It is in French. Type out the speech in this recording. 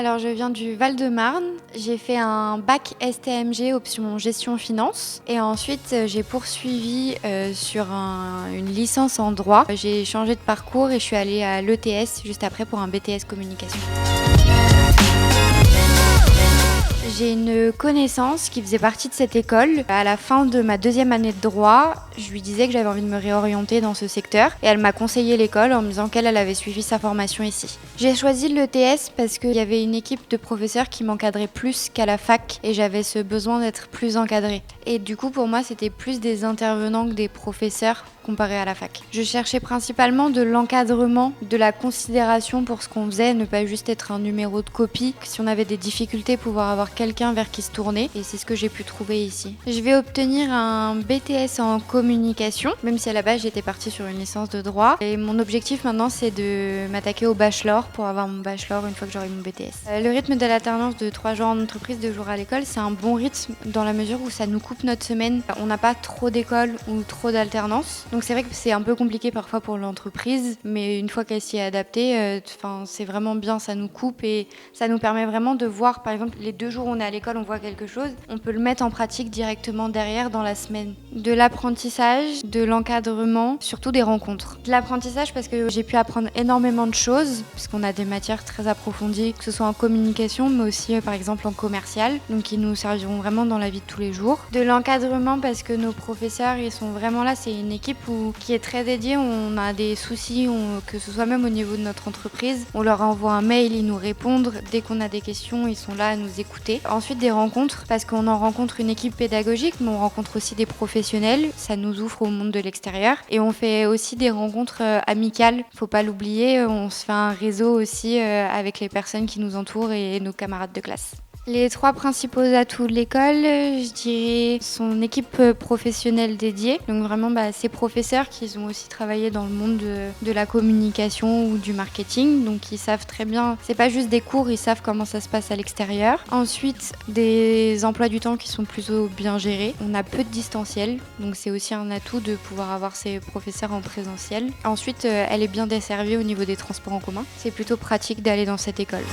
Alors, je viens du Val-de-Marne. J'ai fait un bac STMG option gestion finance et ensuite j'ai poursuivi sur une licence en droit. J'ai changé de parcours et je suis allée à l'ETS juste après pour un BTS communication. J'ai une connaissance qui faisait partie de cette école. À la fin de ma deuxième année de droit, je lui disais que j'avais envie de me réorienter dans ce secteur et elle m'a conseillé l'école en me disant qu'elle avait suivi sa formation ici. J'ai choisi l'ETS parce qu'il y avait une équipe de professeurs qui m'encadrait plus qu'à la fac et j'avais ce besoin d'être plus encadrée. Et du coup, pour moi, c'était plus des intervenants que des professeurs comparé à la fac. Je cherchais principalement de l'encadrement, de la considération pour ce qu'on faisait, ne pas juste être un numéro de copie, que si on avait des difficultés, pouvoir avoir quelqu'un vers qui se tourner, et c'est ce que j'ai pu trouver ici. Je vais obtenir un BTS en communication, même si à la base j'étais partie sur une licence de droit, et mon objectif maintenant c'est de m'attaquer au bachelor pour avoir mon bachelor une fois que j'aurai mon BTS. Le rythme de l'alternance de 3 jours en entreprise, 2 jours à l'école, c'est un bon rythme dans la mesure où ça nous coupe notre semaine. On n'a pas trop d'école ou trop d'alternance. Donc c'est vrai que c'est un peu compliqué parfois pour l'entreprise, mais une fois qu'elle s'y est adaptée, c'est vraiment bien, ça nous coupe et ça nous permet vraiment de voir, par exemple, les 2 jours où on est à l'école, on voit quelque chose, on peut le mettre en pratique directement derrière dans la semaine. De l'apprentissage, de l'encadrement, surtout des rencontres. De l'apprentissage parce que j'ai pu apprendre énormément de choses, puisqu'on a des matières très approfondies, que ce soit en communication, mais aussi par exemple en commercial, donc qui nous serviront vraiment dans la vie de tous les jours. De l'encadrement parce que nos professeurs, ils sont vraiment là, c'est une équipe qui est très dédiée, on a des soucis, que ce soit même au niveau de notre entreprise, on leur envoie un mail, ils nous répondent, dès qu'on a des questions, ils sont là à nous écouter. Ensuite des rencontres, parce qu'on en rencontre une équipe pédagogique, mais on rencontre aussi des professionnels, ça nous ouvre au monde de l'extérieur, et on fait aussi des rencontres amicales, faut pas l'oublier, on se fait un réseau aussi avec les personnes qui nous entourent et nos camarades de classe. Les 3 principaux atouts de l'école, je dirais son équipe professionnelle dédiée. Donc vraiment ces professeurs qui ont aussi travaillé dans le monde de la communication ou du marketing. Donc ils savent très bien, c'est pas juste des cours, ils savent comment ça se passe à l'extérieur. Ensuite, des emplois du temps qui sont plutôt bien gérés. On a peu de distanciel, donc c'est aussi un atout de pouvoir avoir ces professeurs en présentiel. Ensuite, elle est bien desservie au niveau des transports en commun. C'est plutôt pratique d'aller dans cette école.